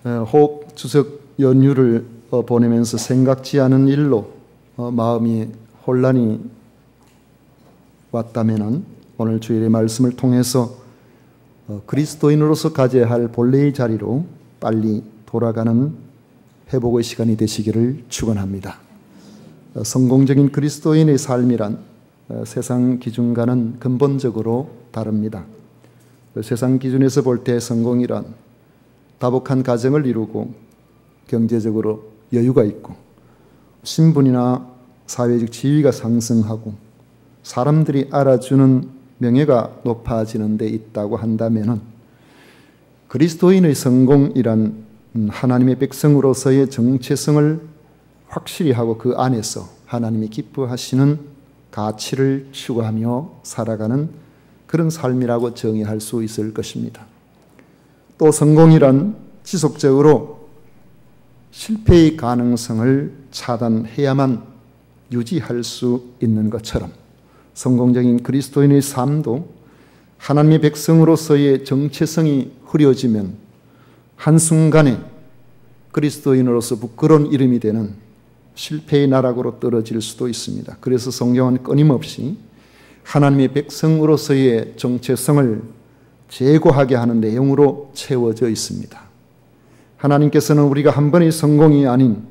호흡 추석 연휴를 보내면서 생각지 않은 일로 마음이 혼란이 왔다면 오늘 주일의 말씀을 통해서 그리스도인으로서 가져야 할 본래의 자리로 빨리 돌아가는 회복의 시간이 되시기를 축원합니다. 성공적인 그리스도인의 삶이란 세상 기준과는 근본적으로 다릅니다. 세상 기준에서 볼 때 성공이란 다복한 가정을 이루고 경제적으로 여유가 있고 신분이나 사회적 지위가 상승하고 사람들이 알아주는 명예가 높아지는 데 있다고 한다면 그리스도인의 성공이란 하나님의 백성으로서의 정체성을 확실히 하고 그 안에서 하나님이 기뻐하시는 가치를 추구하며 살아가는 그런 삶이라고 정의할 수 있을 것입니다. 또 성공이란 지속적으로 실패의 가능성을 차단해야만 유지할 수 있는 것처럼 성공적인 그리스도인의 삶도 하나님의 백성으로서의 정체성이 흐려지면 한순간에 그리스도인으로서 부끄러운 이름이 되는 실패의 나락으로 떨어질 수도 있습니다. 그래서 성경은 끊임없이 하나님의 백성으로서의 정체성을 제고하게 하는 내용으로 채워져 있습니다. 하나님께서는 우리가 한 번의 성공이 아닌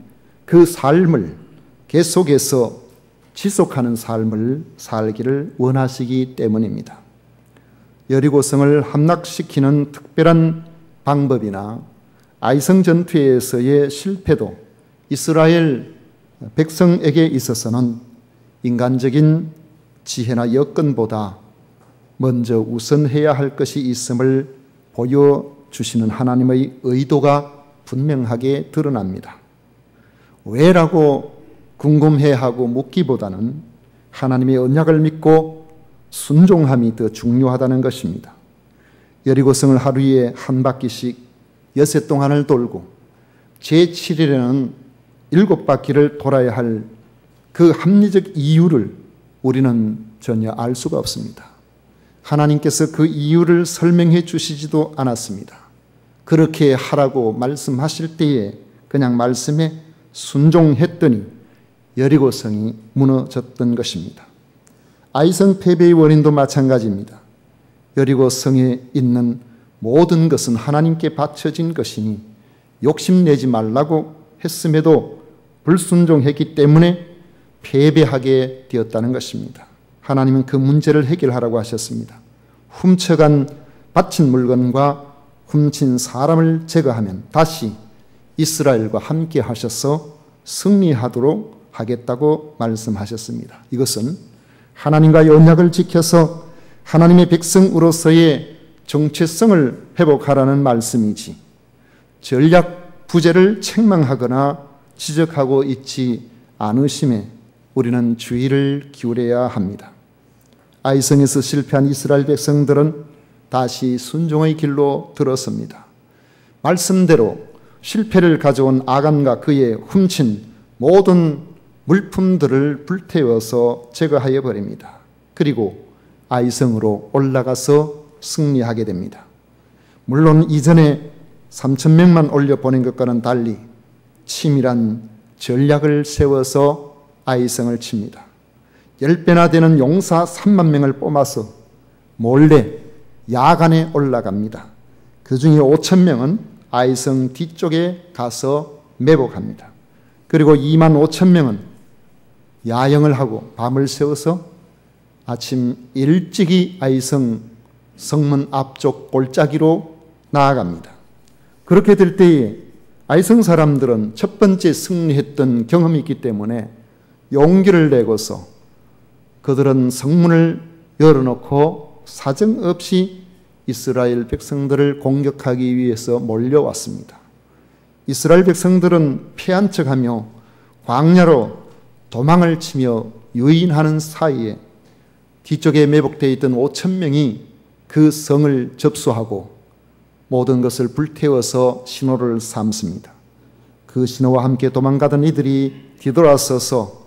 그 삶을 계속해서 지속하는 삶을 살기를 원하시기 때문입니다. 여리고성을 함락시키는 특별한 방법이나 아이성 전투에서의 실패도 이스라엘 백성에게 있어서는 인간적인 지혜나 여건보다 먼저 우선해야 할 것이 있음을 보여주시는 하나님의 의도가 분명하게 드러납니다. 왜라고 궁금해하고 묻기보다는 하나님의 언약을 믿고 순종함이 더 중요하다는 것입니다. 여리고성을 하루에 한 바퀴씩 6해 동안을 돌고 제7일에는 7바퀴를 돌아야 할 그 합리적 이유를 우리는 전혀 알 수가 없습니다. 하나님께서 그 이유를 설명해 주시지도 않았습니다. 그렇게 하라고 말씀하실 때에 그냥 말씀에 순종했더니 여리고성이 무너졌던 것입니다. 아이성 패배의 원인도 마찬가지입니다. 여리고성에 있는 모든 것은 하나님께 바쳐진 것이니 욕심내지 말라고 했음에도 불순종했기 때문에 패배하게 되었다는 것입니다. 하나님은 그 문제를 해결하라고 하셨습니다. 훔쳐간 바친 물건과 훔친 사람을 제거하면 다시 이스라엘과 함께 하셔서 승리하도록 하겠다고 말씀하셨습니다. 이것은 하나님과의 언약을 지켜서 하나님의 백성으로서의 정체성을 회복하라는 말씀이지 전략 부재를 책망하거나 지적하고 있지 않으심에 우리는 주의를 기울여야 합니다. 아이성에서 실패한 이스라엘 백성들은 다시 순종의 길로 들었습니다. 말씀대로 실패를 가져온 아간과 그의 훔친 모든 물품들을 불태워서 제거하여 버립니다. 그리고 아이성으로 올라가서 승리하게 됩니다. 물론 이전에 3,000명만 올려보낸 것과는 달리 치밀한 전략을 세워서 아이성을 칩니다. 10배나 되는 용사 3만 명을 뽑아서 몰래 야간에 올라갑니다. 그 중에 5,000명은 아이성 뒤쪽에 가서 매복합니다. 그리고 25,000명은 야영을 하고 밤을 새워서 아침 일찍이 아이성 성문 앞쪽 골짜기로 나아갑니다. 그렇게 될 때에 아이성 사람들은 첫 번째 승리했던 경험이 있기 때문에 용기를 내고서 그들은 성문을 열어놓고 사정없이 이스라엘 백성들을 공격하기 위해서 몰려왔습니다. 이스라엘 백성들은 패한 척하며 광야로 도망을 치며 유인하는 사이에 뒤쪽에 매복되어 있던 5,000명이 그 성을 접수하고 모든 것을 불태워서 신호를 삼습니다. 그 신호와 함께 도망가던 이들이 뒤돌아서서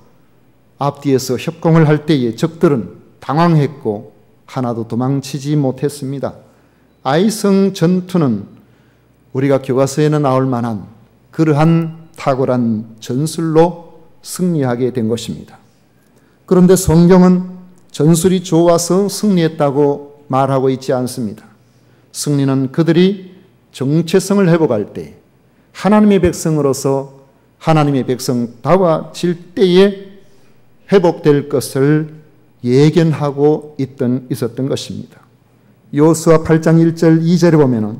앞뒤에서 협공을 할 때에 적들은 당황했고 하나도 도망치지 못했습니다. 아이성 전투는 우리가 교과서에는 나올 만한 그러한 탁월한 전술로 승리하게 된 것입니다. 그런데 성경은 전술이 좋아서 승리했다고 말하고 있지 않습니다. 승리는 그들이 정체성을 회복할 때, 하나님의 백성으로서 하나님의 백성다워질 때에 회복될 것을 예견하고 있었던 것입니다. 여호수아 8장 1절 2절에 보면은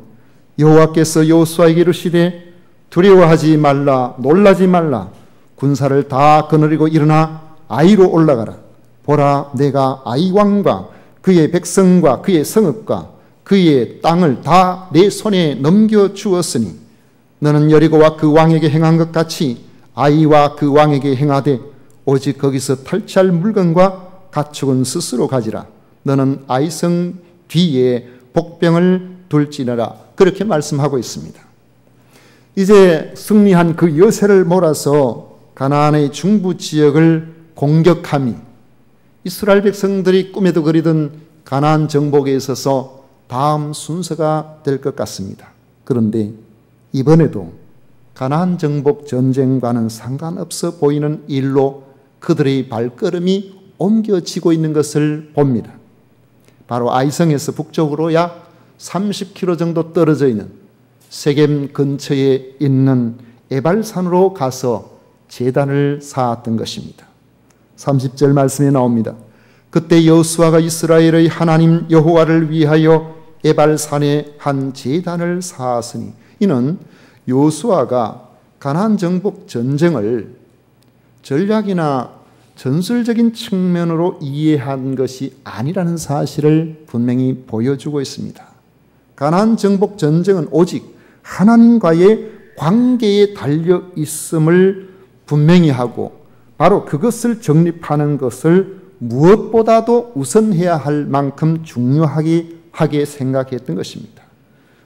여호와께서 여호수아에게 이르시되 두려워하지 말라, 놀라지 말라, 군사를 다 거느리고 일어나 아이로 올라가라. 보라, 내가 아이 왕과 그의 백성과 그의 성읍과 그의 땅을 다 내 손에 넘겨주었으니 너는 여리고와 그 왕에게 행한 것 같이 아이와 그 왕에게 행하되 오직 거기서 탈취할 물건과 가축은 스스로 가지라. 너는 아이성 뒤에 복병을 둘지니라. 그렇게 말씀하고 있습니다. 이제 승리한 그 여세를 몰아서 가나안의 중부 지역을 공격함이 이스라엘 백성들이 꿈에도 그리던 가나안 정복에 있어서 다음 순서가 될 것 같습니다. 그런데 이번에도 가나안 정복 전쟁과는 상관없어 보이는 일로 그들의 발걸음이 옮겨지고 있는 것을 봅니다. 바로 아이성에서 북쪽으로 약 30km 정도 떨어져 있는 세겜 근처에 있는 에발산으로 가서 제단을 쌓았던 것입니다. 30절 말씀에 나옵니다. 그때 여호수아가 이스라엘의 하나님 여호와를 위하여 에발산에 한 제단을 쌓았으니, 이는 여호수아가 가나안 정복 전쟁을 전략이나 전술적인 측면으로 이해한 것이 아니라는 사실을 분명히 보여주고 있습니다. 가나안 정복 전쟁은 오직 하나님과의 관계에 달려 있음을 분명히 하고 바로 그것을 정립하는 것을 무엇보다도 우선해야 할 만큼 중요하게 생각했던 것입니다.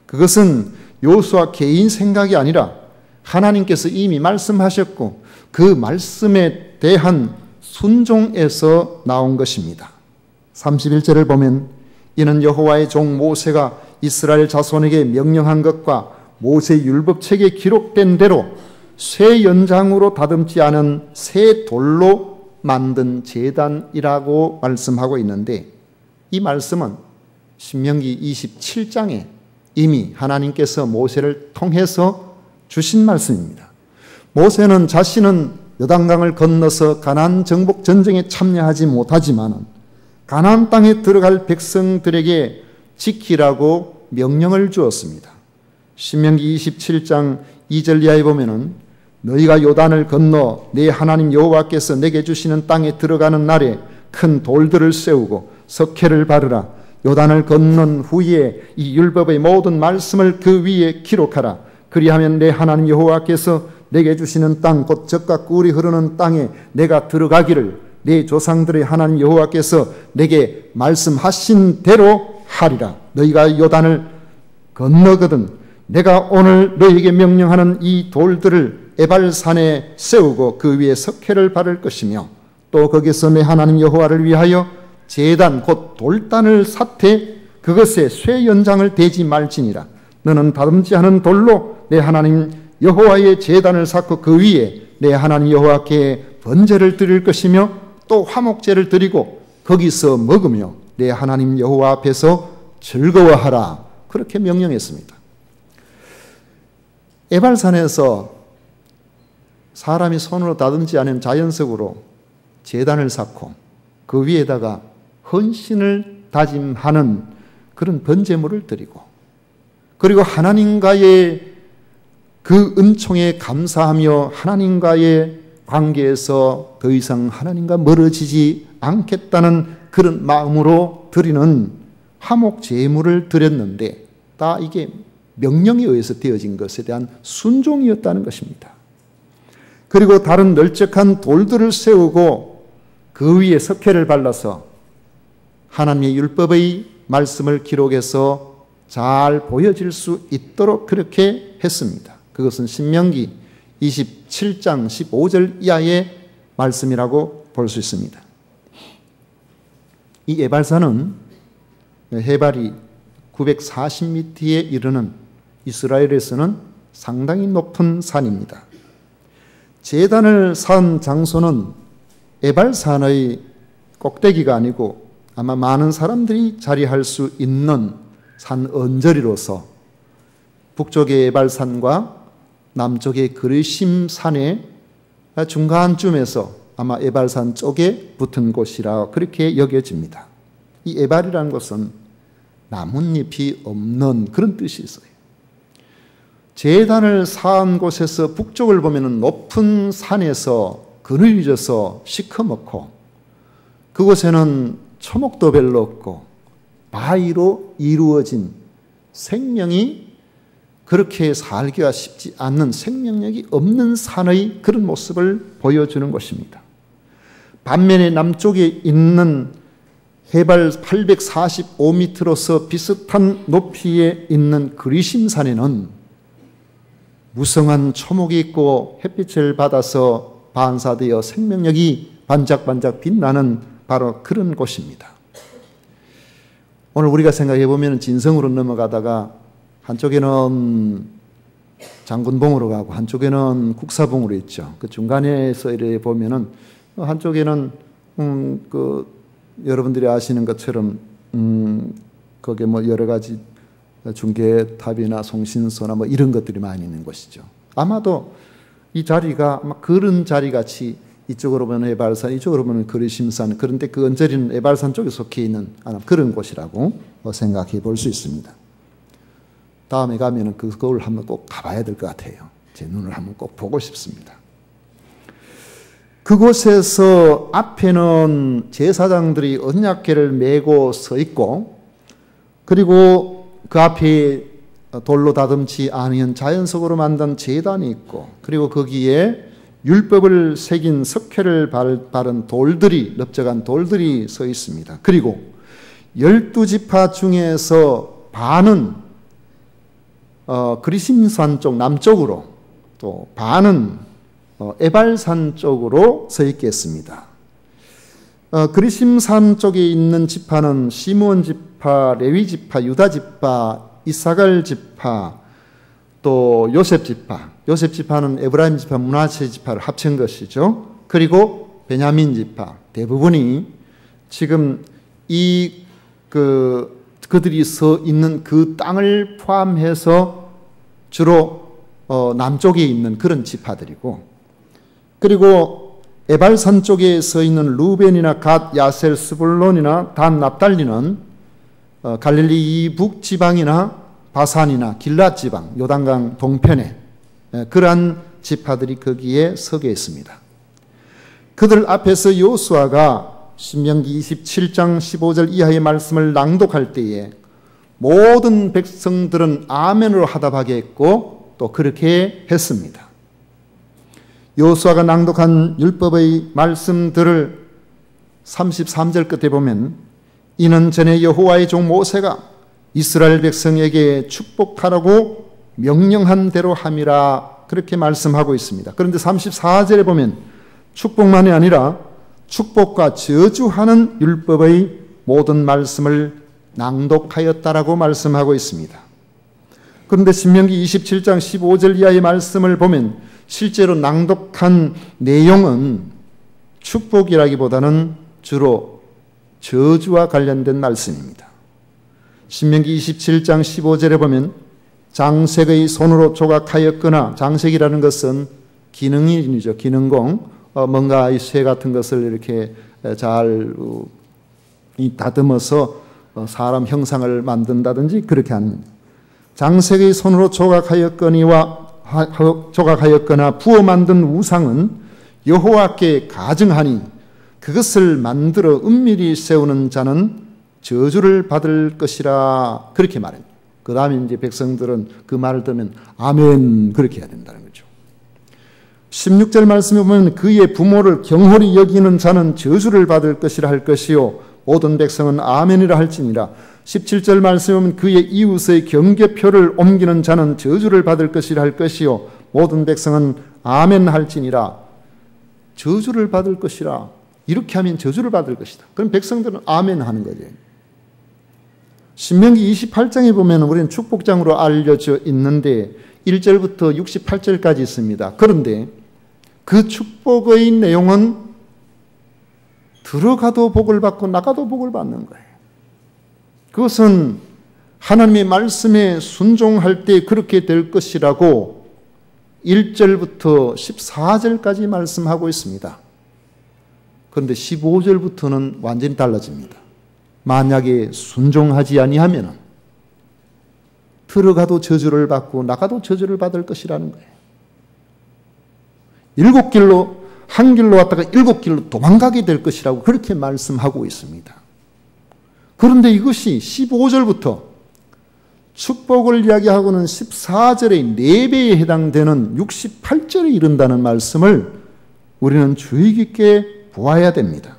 그것은 여호수아 개인 생각이 아니라 하나님께서 이미 말씀하셨고 그 말씀에 대한 순종에서 나온 것입니다. 31절을 보면 이는 여호와의 종 모세가 이스라엘 자손에게 명령한 것과 모세 율법책에 기록된 대로 쇠 연장으로 다듬지 않은 새 돌로 만든 제단이라고 말씀하고 있는데, 이 말씀은 신명기 27장에 이미 하나님께서 모세를 통해서 주신 말씀입니다. 모세는 자신은 요단강을 건너서 가나안 정복 전쟁에 참여하지 못하지만 가나안 땅에 들어갈 백성들에게 지키라고 명령을 주었습니다. 신명기 27장 2절 이하에 보면은 너희가 요단을 건너 내 하나님 여호와께서 내게 주시는 땅에 들어가는 날에 큰 돌들을 세우고 석회를 바르라. 요단을 건넌 후에 이 율법의 모든 말씀을 그 위에 기록하라. 그리하면 내 하나님 여호와께서 내게 주시는 땅 곧 젖과 꿀이 흐르는 땅에 내가 들어가기를 내 조상들의 하나님 여호와께서 내게 말씀하신 대로 하리라. 너희가 요단을 건너거든 내가 오늘 너희에게 명령하는 이 돌들을 에발산에 세우고 그 위에 석회를 바를 것이며 또 거기서 내 하나님 여호와를 위하여 제단 곧 돌단을 샀되 그것에 쇠 연장을 대지 말지니라. 너는 다듬지 않은 돌로 내 하나님 여호와의 제단을 쌓고 그 위에 내 하나님 여호와께 번제를 드릴 것이며 또 화목제를 드리고 거기서 먹으며 내 하나님 여호와 앞에서 즐거워하라. 그렇게 명령했습니다. 에발산에서 사람이 손으로 다듬지 않은 자연석으로 제단을 쌓고 그 위에다가 헌신을 다짐하는 그런 번제물을 드리고 그리고 하나님과의 그 은총에 감사하며 하나님과의 관계에서 더 이상 하나님과 멀어지지 않겠다는 그런 마음으로 드리는 화목 제물을 드렸는데 다 이게 명령에 의해서 되어진 것에 대한 순종이었다는 것입니다. 그리고 다른 널쩍한 돌들을 세우고 그 위에 석회를 발라서 하나님의 율법의 말씀을 기록해서 잘 보여질 수 있도록 그렇게 했습니다. 그것은 신명기 27장 15절 이하의 말씀이라고 볼 수 있습니다. 이 에발산은 해발이 940m에 이르는 이스라엘에서는 상당히 높은 산입니다. 제단을 쌓은 장소는 에발산의 꼭대기가 아니고 아마 많은 사람들이 자리할 수 있는 산 언저리로서 북쪽의 에발산과 남쪽의 그르심산의 중간쯤에서 아마 에발산 쪽에 붙은 곳이라 그렇게 여겨집니다. 이 에발이라는 것은 나뭇잎이 없는 그런 뜻이 있어요. 제단을 쌓은 곳에서 북쪽을 보면 높은 산에서 그늘이 져서 시커멓고 그곳에는 초목도 별로 없고 바위로 이루어진 생명이 그렇게 살기가 쉽지 않는 생명력이 없는 산의 그런 모습을 보여주는 것입니다. 반면에 남쪽에 있는 해발 845m로서 비슷한 높이에 있는 그리심산에는 무성한 초목이 있고 햇빛을 받아서 반사되어 생명력이 반짝반짝 빛나는 바로 그런 곳입니다. 오늘 우리가 생각해 보면 진성으로 넘어가다가 한쪽에는 장군봉으로 가고 한쪽에는 국사봉으로 있죠. 그 중간에서 이렇게 보면은 한쪽에는 여러분들이 아시는 것처럼 거기에 뭐 여러 가지 중계탑이나 송신소나 뭐 이런 것들이 많이 있는 곳이죠. 아마도 이 자리가 아마 그런 자리 같이 이쪽으로 보면 에발산, 이쪽으로 보면 그리심산, 그런데 그 언저리는 에발산 쪽에 속해 있는 그런 곳이라고 생각해 볼 수 있습니다. 다음에 가면은 그걸 한번 꼭 가봐야 될 것 같아요. 제 눈을 한번 꼭 보고 싶습니다. 그곳에서 앞에는 제사장들이 언약궤를 메고 서 있고 그리고 그 앞에 돌로 다듬지 아니한 자연석으로 만든 제단이 있고 그리고 거기에 율법을 새긴 석회를 바른 돌들이 넓적한 돌들이 서 있습니다. 그리고 12지파 중에서 반은 그리심산 쪽 남쪽으로 또 반은 에발산 쪽으로 서 있겠습니다. 그리심산 쪽에 있는 지파는 시므온 지파, 레위 지파, 유다 지파, 이사갈 지파, 또 요셉 지파. 요셉 지파는 에브라임 지파, 므낫세 지파를 합친 것이죠. 그리고 베냐민 지파 대부분이 지금 그들이 서 있는 그 땅을 포함해서 주로 남쪽에 있는 그런 지파들이고 그리고 에발산 쪽에 서 있는 루벤이나 갓, 야셀, 스불론이나 단, 납달리는 갈릴리 이북 지방이나 바산이나 길랏 지방, 요단강 동편에 그러한 지파들이 거기에 서게 있습니다. 그들 앞에서 여호수아가 신명기 27장 15절 이하의 말씀을 낭독할 때에 모든 백성들은 아멘으로 하답하게 했고 또 그렇게 했습니다. 여호수아가 낭독한 율법의 말씀들을 33절 끝에 보면 이는 전에 여호와의 종 모세가 이스라엘 백성에게 축복하라고 명령한 대로 함이라 그렇게 말씀하고 있습니다. 그런데 34절에 보면 축복만이 아니라 축복과 저주하는 율법의 모든 말씀을 낭독하였다라고 말씀하고 있습니다. 그런데 신명기 27장 15절 이하의 말씀을 보면 실제로 낭독한 내용은 축복이라기보다는 주로 저주와 관련된 말씀입니다. 신명기 27장 15절에 보면 장색의 손으로 조각하였거나 장색이라는 것은 기능인이죠. 기능공. 뭔가 이 쇠 같은 것을 이렇게 잘 다듬어서 사람 형상을 만든다든지 그렇게 하는 장색의 손으로 조각하였거나 부어 만든 우상은 여호와께 가증하니 그것을 만들어 은밀히 세우는 자는 저주를 받을 것이라 그렇게 말합니다. 그 다음에 이제 백성들은 그 말을 들으면 아멘 그렇게 해야 된다는 거죠. 16절 말씀에 보면 그의 부모를 경홀히 여기는 자는 저주를 받을 것이라 할 것이요 모든 백성은 아멘이라 할지니라. 17절 말씀에 보면 그의 이웃의 경계표를 옮기는 자는 저주를 받을 것이라 할 것이요 모든 백성은 아멘 할지니라. 저주를 받을 것이라. 이렇게 하면 저주를 받을 것이다. 그럼 백성들은 아멘 하는 거죠. 신명기 28장에 보면 우리는 축복장으로 알려져 있는데 1절부터 68절까지 있습니다. 그런데 그 축복의 내용은 들어가도 복을 받고 나가도 복을 받는 거예요. 그것은 하나님의 말씀에 순종할 때 그렇게 될 것이라고 1절부터 14절까지 말씀하고 있습니다. 그런데 15절부터는 완전히 달라집니다. 만약에 순종하지 아니하면 들어가도 저주를 받고 나가도 저주를 받을 것이라는 거예요. 7길로 한 길로 왔다가 7길로 도망가게 될 것이라고 그렇게 말씀하고 있습니다. 그런데 이것이 15절부터 축복을 이야기하고는 14절의 4배에 해당되는 68절에 이른다는 말씀을 우리는 주의 깊게 보아야 됩니다.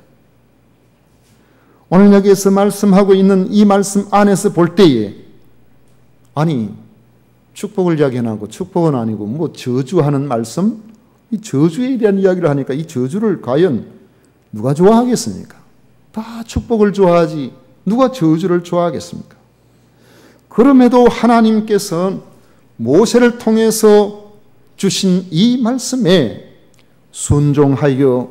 오늘 여기에서 말씀하고 있는 이 말씀 안에서 볼 때에 아니 축복을 이야기하고 축복은 아니고 뭐 저주하는 말씀? 이 저주에 대한 이야기를 하니까 이 저주를 과연 누가 좋아하겠습니까? 다 축복을 좋아하지 누가 저주를 좋아하겠습니까? 그럼에도 하나님께서는 모세를 통해서 주신 이 말씀에 순종하여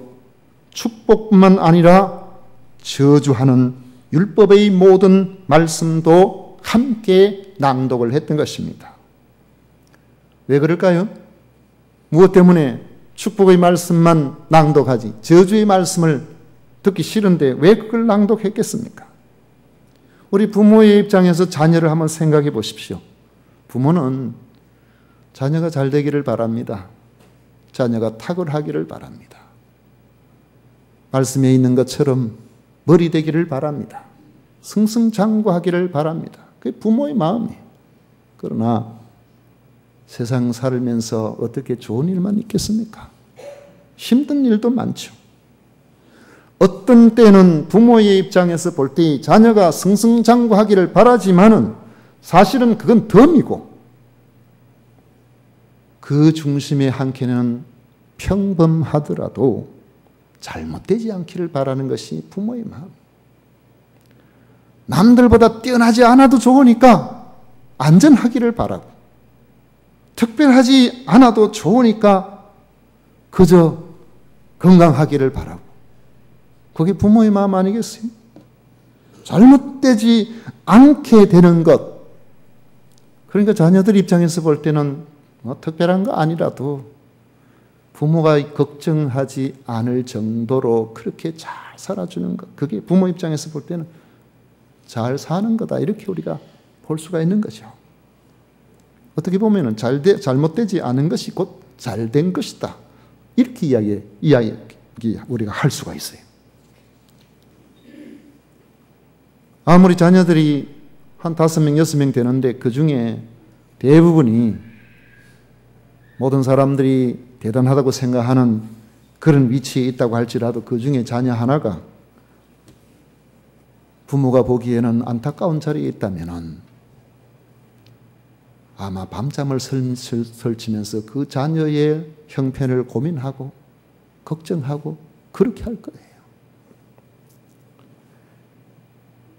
축복뿐만 아니라 저주하는 율법의 모든 말씀도 함께 낭독을 했던 것입니다. 왜 그럴까요? 무엇 때문에 축복의 말씀만 낭독하지 저주의 말씀을 듣기 싫은데 왜 그걸 낭독했겠습니까? 우리 부모의 입장에서 자녀를 한번 생각해 보십시오. 부모는 자녀가 잘 되기를 바랍니다. 자녀가 탁월하기를 바랍니다. 말씀에 있는 것처럼 머리 되기를 바랍니다. 승승장구하기를 바랍니다. 그게 부모의 마음이에요. 그러나 세상 살면서 어떻게 좋은 일만 있겠습니까? 힘든 일도 많죠. 어떤 때는 부모의 입장에서 볼 때 자녀가 승승장구하기를 바라지만은 사실은 그건 덤이고 그 중심에 한켠에는 평범하더라도 잘못되지 않기를 바라는 것이 부모의 마음. 남들보다 뛰어나지 않아도 좋으니까 안전하기를 바라고 특별하지 않아도 좋으니까 그저 건강하기를 바라고 그게 부모의 마음 아니겠어요? 잘못되지 않게 되는 것. 그러니까 자녀들 입장에서 볼 때는 뭐 특별한 거 아니라도 부모가 걱정하지 않을 정도로 그렇게 잘 살아주는 것. 그게 부모 입장에서 볼 때는 잘 사는 거다. 이렇게 우리가 볼 수가 있는 거죠. 어떻게 보면 잘못되지 않은 것이 곧 잘된 것이다. 이렇게 이야기 우리가 할 수가 있어요. 아무리 자녀들이 한 5명, 6명 되는데 그 중에 대부분이 모든 사람들이 대단하다고 생각하는 그런 위치에 있다고 할지라도 그 중에 자녀 하나가 부모가 보기에는 안타까운 자리에 있다면 아마 밤잠을 설치면서 그 자녀의 형편을 고민하고 걱정하고 그렇게 할 거예요.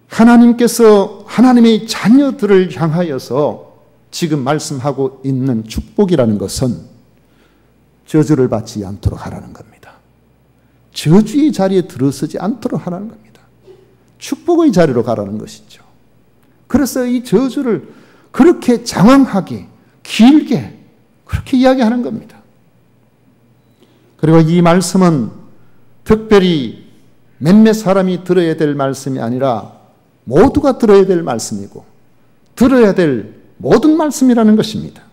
하나님께서 하나님의 자녀들을 향하여서 지금 말씀하고 있는 축복이라는 것은 저주를 받지 않도록 하라는 겁니다. 저주의 자리에 들어서지 않도록 하라는 겁니다. 축복의 자리로 가라는 것이죠. 그래서 이 저주를 그렇게 장황하게 길게 그렇게 이야기하는 겁니다. 그리고 이 말씀은 특별히 몇몇 사람이 들어야 될 말씀이 아니라 모두가 들어야 될 말씀이고 들어야 될 모든 말씀이라는 것입니다.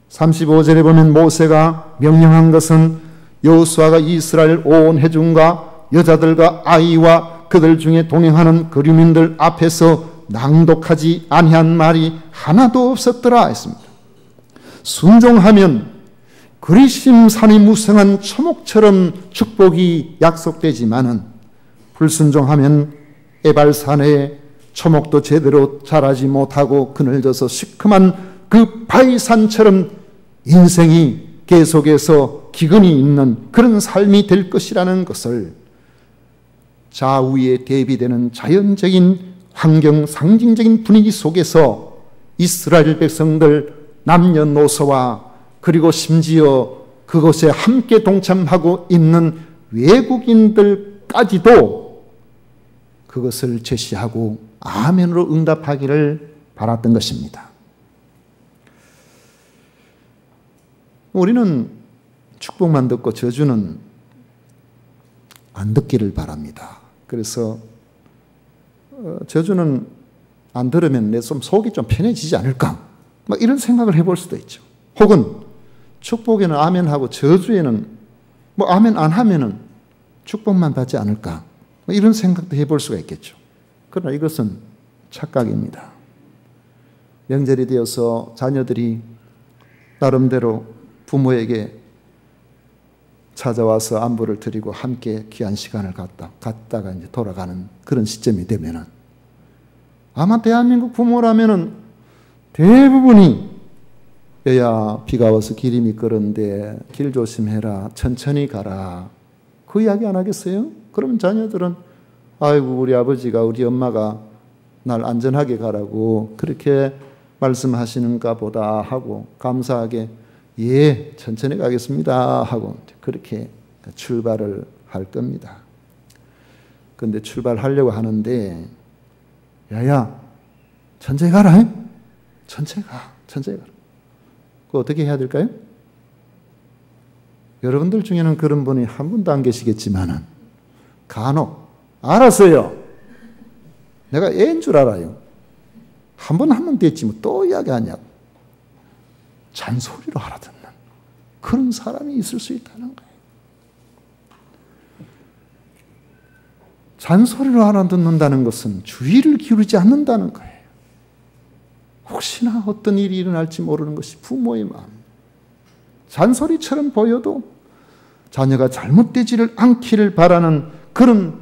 35절에 보면 모세가 명령한 것은 여호수아가 이스라엘 온 회중과 여자들과 아이와 그들 중에 동행하는 거류민들 앞에서 낭독하지 아니한 말이 하나도 없었더라 했습니다. 순종하면 그리심산이 무성한 초목처럼 축복이 약속되지만은 불순종하면 에발산에 초목도 제대로 자라지 못하고 그늘져서 시큼한 그 바위산처럼 인생이 계속해서 기근이 있는 그런 삶이 될 것이라는 것을 좌우에 대비되는 자연적인 환경 상징적인 분위기 속에서 이스라엘 백성들 남녀노소와 그리고 심지어 그것에 함께 동참하고 있는 외국인들까지도 그것을 제시하고 아멘으로 응답하기를 바랐던 것입니다. 우리는 축복만 듣고 저주는 안 듣기를 바랍니다. 그래서 저주는 안 들으면 내 좀 속이 좀 편해지지 않을까? 막 이런 생각을 해볼 수도 있죠. 혹은 축복에는 아멘하고 저주에는 뭐 아멘 안 하면은 축복만 받지 않을까? 뭐 이런 생각도 해볼 수가 있겠죠. 그러나 이것은 착각입니다. 명절이 되어서 자녀들이 나름대로 부모에게 찾아와서 안부를 드리고 함께 귀한 시간을 갖다가 이제 돌아가는 그런 시점이 되면은 아마 대한민국 부모라면은 대부분이 야 비가 와서 길이 미끄러운데 길 조심해라 천천히 가라 그 이야기 안 하겠어요? 그러면 자녀들은 아이고 우리 아버지가 우리 엄마가 날 안전하게 가라고 그렇게 말씀하시는가 보다 하고 감사하게 예 천천히 가겠습니다 하고 그렇게 출발을 할 겁니다. 그런데 출발하려고 하는데 야야 천천히 가라 천천히 가라 그거 어떻게 해야 될까요? 여러분들 중에는 그런 분이 한 분도 안 계시겠지만은 간혹 알았어요 내가 애인 줄 알아요 한 번 하면 됐지 뭐 또 이야기하냐고 잔소리로 알아듣는 그런 사람이 있을 수 있다는 거예요. 잔소리로 알아듣는다는 것은 주의를 기울이지 않는다는 거예요. 혹시나 어떤 일이 일어날지 모르는 것이 부모의 마음. 잔소리처럼 보여도 자녀가 잘못되지를 않기를 바라는 그런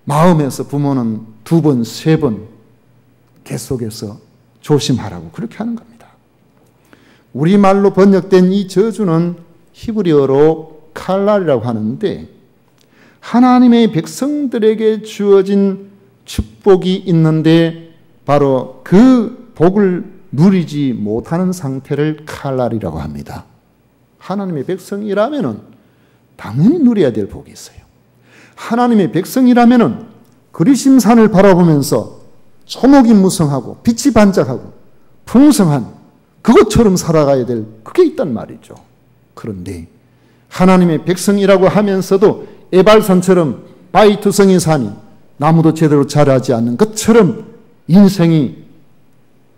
마음에서 부모는 2번, 3번 계속해서 조심하라고 그렇게 하는 겁니다. 우리말로 번역된 이 저주는 히브리어로 칼날이라고 하는데 하나님의 백성들에게 주어진 축복이 있는데 바로 그 복을 누리지 못하는 상태를 칼날이라고 합니다. 하나님의 백성이라면 당연히 누려야 될 복이 있어요. 하나님의 백성이라면 그리심산을 바라보면서 초목이 무성하고 빛이 반짝하고 풍성한 그것처럼 살아가야 될 그게 있단 말이죠. 그런데 하나님의 백성이라고 하면서도 에발산처럼 바위투성이 사니 나무도 제대로 자라지 않는 것처럼 인생이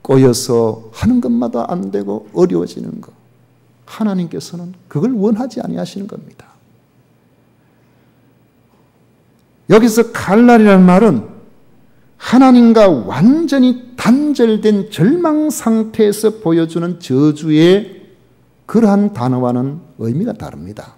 꼬여서 하는 것마다 안 되고 어려워지는 것. 하나님께서는 그걸 원하지 아니하시는 겁니다. 여기서 칼날이라는 말은 하나님과 완전히 단절된 절망 상태에서 보여주는 저주의 그러한 단어와는 의미가 다릅니다.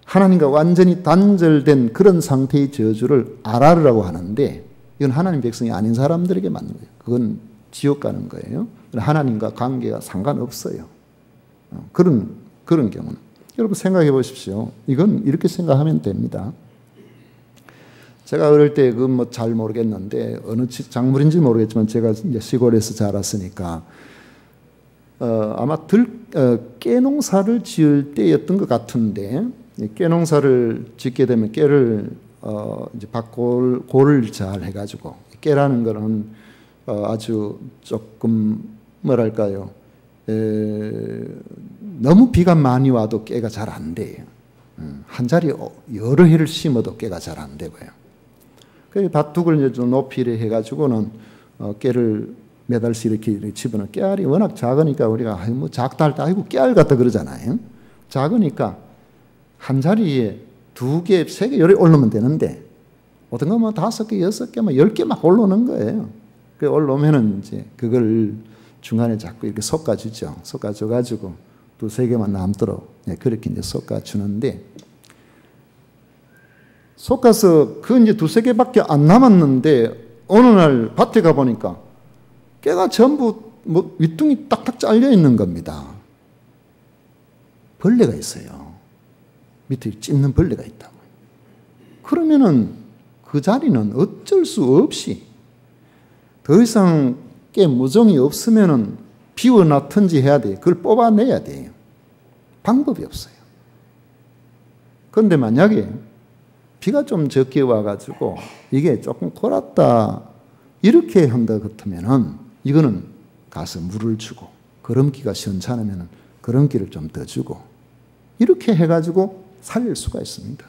하나님과 완전히 단절된 그런 상태의 저주를 아라르라고 하는데 이건 하나님 백성이 아닌 사람들에게 맞는 거예요. 그건 지옥 가는 거예요. 하나님과 관계가 상관없어요. 그런 경우는. 여러분 생각해 보십시오. 이건 이렇게 생각하면 됩니다. 제가 어릴 때 그 뭐 잘 모르겠는데 어느 작물인지 모르겠지만 제가 이제 시골에서 자랐으니까 아마 깨농사를 지을 때였던 것 같은데 깨농사를 짓게 되면 깨를 이제 골을 잘 해가지고 깨라는 거는 아주 조금 뭐랄까요 너무 비가 많이 와도 깨가 잘 안 돼요. 한 자리 여러 해를 심어도 깨가 잘 안 되고요. 그 밭둑을 이제 좀 높이를 해가지고는 깨를 매달씩 이렇게 집어넣은 깨알이 워낙 작으니까 우리가 뭐 작다 할 때 아이고 깨알 같다 그러잖아요. 작으니까 한 자리에 2개, 3개 요리 올리면 되는데 어떤 거 뭐 5개, 6개, 뭐 10개 막 올라오는 거예요. 그 올라오면은 이제 그걸 중간에 자꾸 이렇게 섞어주죠. 섞어줘가지고 2-3개만 남도록 그렇게 이제 섞어주는데 섞어서 그 이제 2-3개밖에 안 남았는데 어느 날 밭에 가보니까 깨가 전부 뭐 윗둥이 딱딱 잘려 있는 겁니다. 벌레가 있어요. 밑에 찝는 벌레가 있다고. 그러면은 그 자리는 어쩔 수 없이 더 이상 깨무정이 없으면은 비워놨든지 해야 돼요. 그걸 뽑아내야 돼요. 방법이 없어요. 그런데 만약에 비가 좀 적게 와가지고 이게 조금 골았다 이렇게 한다 같으면은 이거는 가서 물을 주고 걸음기가 시원찮으면은 걸음기를 좀 더 주고 이렇게 해가지고 살릴 수가 있습니다.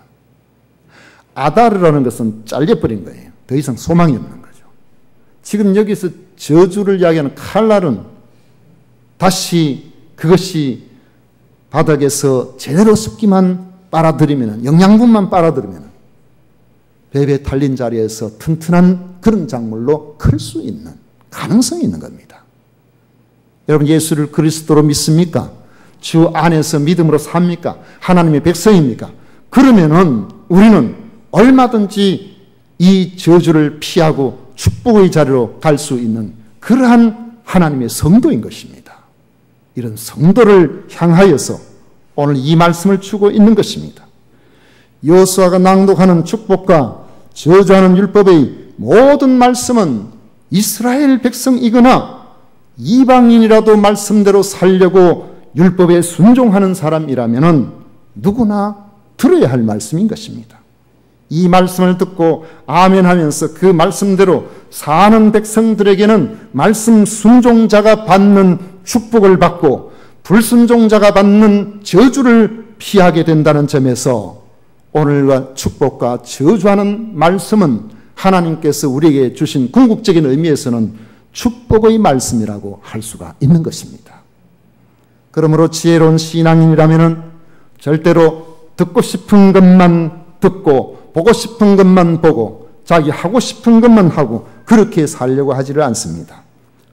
아다르라는 것은 잘려버린 거예요. 더 이상 소망이 없는 거죠. 지금 여기서 저주를 이야기하는 칼날은 다시 그것이 바닥에서 제대로 습기만 빨아들이면, 영양분만 빨아들이면 베베 탈린 자리에서 튼튼한 그런 작물로 클 수 있는 가능성이 있는 겁니다. 여러분, 예수를 그리스도로 믿습니까? 주 안에서 믿음으로 삽니까? 하나님의 백성입니까? 그러면은 우리는 얼마든지 이 저주를 피하고 축복의 자리로 갈 수 있는 그러한 하나님의 성도인 것입니다. 이런 성도를 향하여서 오늘 이 말씀을 주고 있는 것입니다. 여호수아가 낭독하는 축복과 저주하는 율법의 모든 말씀은 이스라엘 백성이거나 이방인이라도 말씀대로 살려고 율법에 순종하는 사람이라면 누구나 들어야 할 말씀인 것입니다. 이 말씀을 듣고 아멘 하면서 그 말씀대로 사는 백성들에게는 말씀 순종자가 받는 축복을 받고 불순종자가 받는 저주를 피하게 된다는 점에서 오늘과 축복과 저주하는 말씀은 하나님께서 우리에게 주신 궁극적인 의미에서는 축복의 말씀이라고 할 수가 있는 것입니다. 그러므로 지혜로운 신앙인이라면 절대로 듣고 싶은 것만 듣고 보고 싶은 것만 보고 자기 하고 싶은 것만 하고 그렇게 살려고 하지를 않습니다.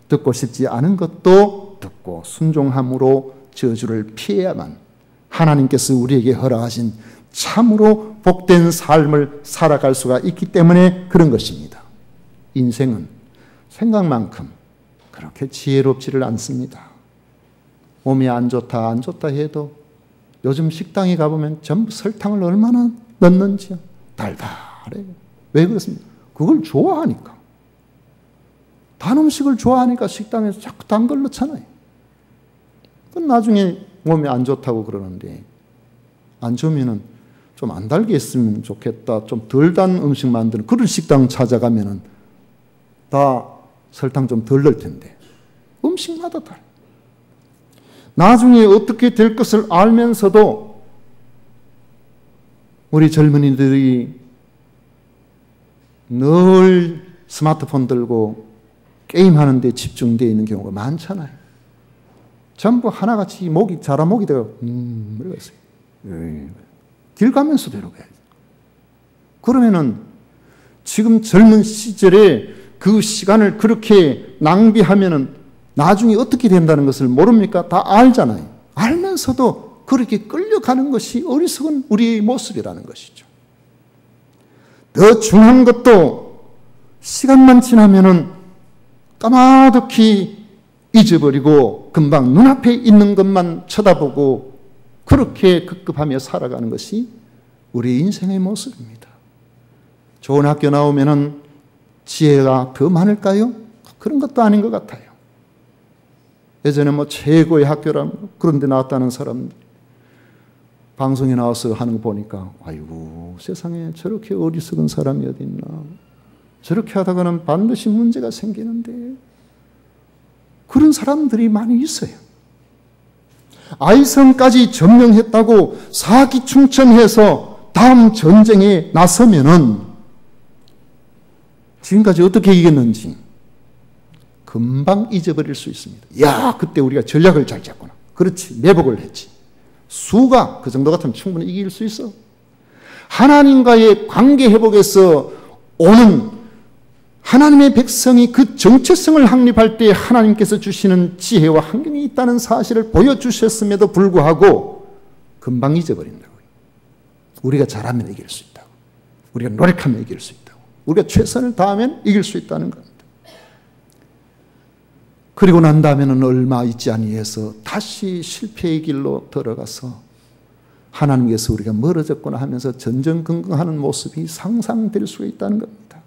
듣고 싶지 않은 것도 듣고 순종함으로 저주를 피해야만 하나님께서 우리에게 허락하신 참으로 복된 삶을 살아갈 수가 있기 때문에 그런 것입니다. 인생은 생각만큼 그렇게 지혜롭지를 않습니다. 몸이 안 좋다 안 좋다 해도 요즘 식당에 가보면 전부 설탕을 얼마나 넣는지요. 달달해요. 왜 그렇습니까? 그걸 좋아하니까. 단 음식을 좋아하니까 식당에서 자꾸 단 걸 넣잖아요. 그건 나중에 몸에 안 좋다고 그러는데 안 좋으면은 좀 안 달게 했으면 좋겠다. 좀 덜 단 음식 만드는 그런 식당 찾아가면은 다 설탕 좀 덜 넣을 텐데 음식마다 달라. 나중에 어떻게 될 것을 알면서도 우리 젊은이들이 늘 스마트폰 들고 게임하는 데 집중되어 있는 경우가 많잖아요. 전부 하나같이 목이 자라목이 되고 이러겠어요. 길 가면서도 이러고 해야죠. 그러면은 지금 젊은 시절에 그 시간을 그렇게 낭비하면은 나중에 어떻게 된다는 것을 모릅니까? 다 알잖아요. 알면서도 그렇게 끌려가는 것이 어리석은 우리의 모습이라는 것이죠. 더 중요한 것도 시간만 지나면은 까마득히 잊어버리고 금방 눈앞에 있는 것만 쳐다보고 그렇게 급급하며 살아가는 것이 우리 인생의 모습입니다. 좋은 학교 나오면은 지혜가 더 많을까요? 그런 것도 아닌 것 같아요. 예전에 뭐 최고의 학교라 그런 데 나왔다는 사람 방송에 나와서 하는 거 보니까 아이고 세상에 저렇게 어리석은 사람이 어디 있나. 저렇게 하다가는 반드시 문제가 생기는데 그런 사람들이 많이 있어요. 아이성까지 점령했다고 사기충천해서 다음 전쟁에 나서면은 지금까지 어떻게 이겼는지 금방 잊어버릴 수 있습니다. 야, 그때 우리가 전략을 잘 짰구나. 그렇지, 매복을 했지. 수가 그 정도 같으면 충분히 이길 수 있어. 하나님과의 관계 회복에서 오는 하나님의 백성이 그 정체성을 확립할 때 하나님께서 주시는 지혜와 환경이 있다는 사실을 보여주셨음에도 불구하고 금방 잊어버린다고요. 우리가 잘하면 이길 수 있다고. 우리가 노력하면 이길 수 있다고. 우리가 최선을 다하면 이길 수 있다는 겁니다. 그리고 난 다음에는 얼마 있지 아니해서 다시 실패의 길로 들어가서 하나님께서 우리가 멀어졌구나 하면서 전전긍긍하는 모습이 상상될 수가 있다는 겁니다.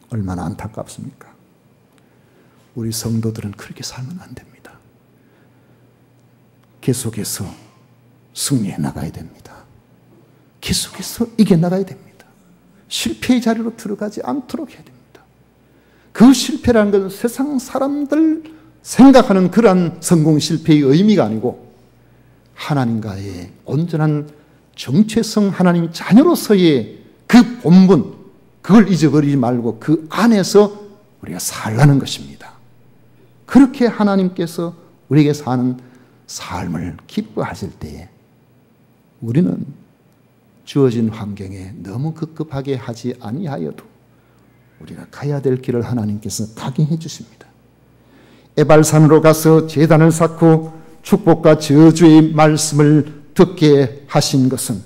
얼마나 안타깝습니까? 우리 성도들은 그렇게 살면 안 됩니다. 계속해서 승리해 나가야 됩니다. 계속해서 이겨나가야 됩니다. 실패의 자리로 들어가지 않도록 해야 됩니다. 그 실패라는 것은 세상 사람들 생각하는 그러한 성공 실패의 의미가 아니고 하나님과의 온전한 정체성 하나님 자녀로서의 그 본분, 그걸 잊어버리지 말고 그 안에서 우리가 살라는 것입니다. 그렇게 하나님께서 우리에게 사는 삶을 기뻐하실 때에 우리는 주어진 환경에 너무 급급하게 하지 아니하여도 우리가 가야 될 길을 하나님께서 각인해 주십니다. 에발산으로 가서 제단을 쌓고 축복과 저주의 말씀을 듣게 하신 것은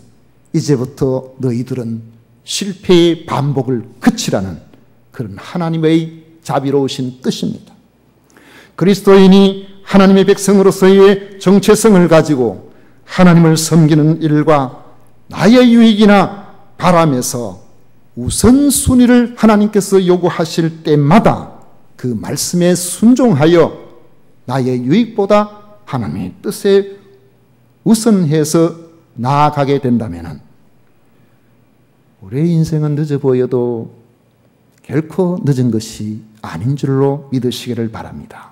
이제부터 너희들은 실패의 반복을 그치라는 그런 하나님의 자비로우신 뜻입니다. 그리스도인이 하나님의 백성으로서의 정체성을 가지고 하나님을 섬기는 일과 나의 유익이나 바람에서 우선순위를 하나님께서 요구하실 때마다 그 말씀에 순종하여 나의 유익보다 하나님의 뜻에 우선해서 나아가게 된다면 우리의 인생은 늦어 보여도 결코 늦은 것이 아닌 줄로 믿으시기를 바랍니다.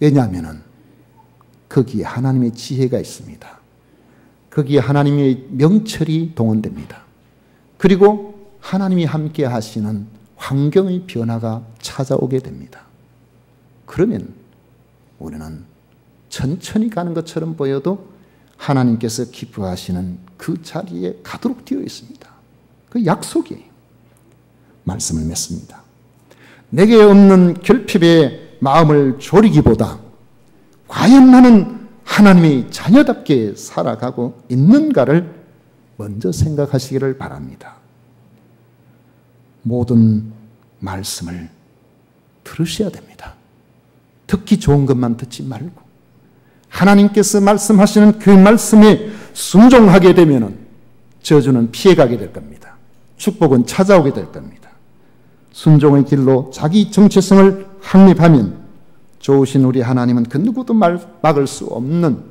왜냐하면 거기에 하나님의 지혜가 있습니다. 거기에 하나님의 명철이 동원됩니다. 그리고 하나님이 함께 하시는 환경의 변화가 찾아오게 됩니다. 그러면 우리는 천천히 가는 것처럼 보여도 하나님께서 기뻐하시는 그 자리에 가도록 되어 있습니다. 그 약속이에요. 말씀을 맺습니다. 내게 없는 결핍에 마음을 졸이기보다 과연 나는 하나님의 자녀답게 살아가고 있는가를 먼저 생각하시기를 바랍니다. 모든 말씀을 들으셔야 됩니다. 듣기 좋은 것만 듣지 말고 하나님께서 말씀하시는 그 말씀에 순종하게 되면 저주는 피해가게 될 겁니다. 축복은 찾아오게 될 겁니다. 순종의 길로 자기 정체성을 확립하면 좋으신 우리 하나님은 그 누구도 막을 수 없는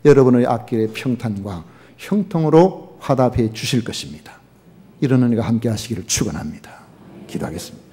여러분의 앞길의 평탄과 형통으로 화답해 주실 것입니다. 이런 은혜가 함께 하시기를 축원합니다. 기도하겠습니다.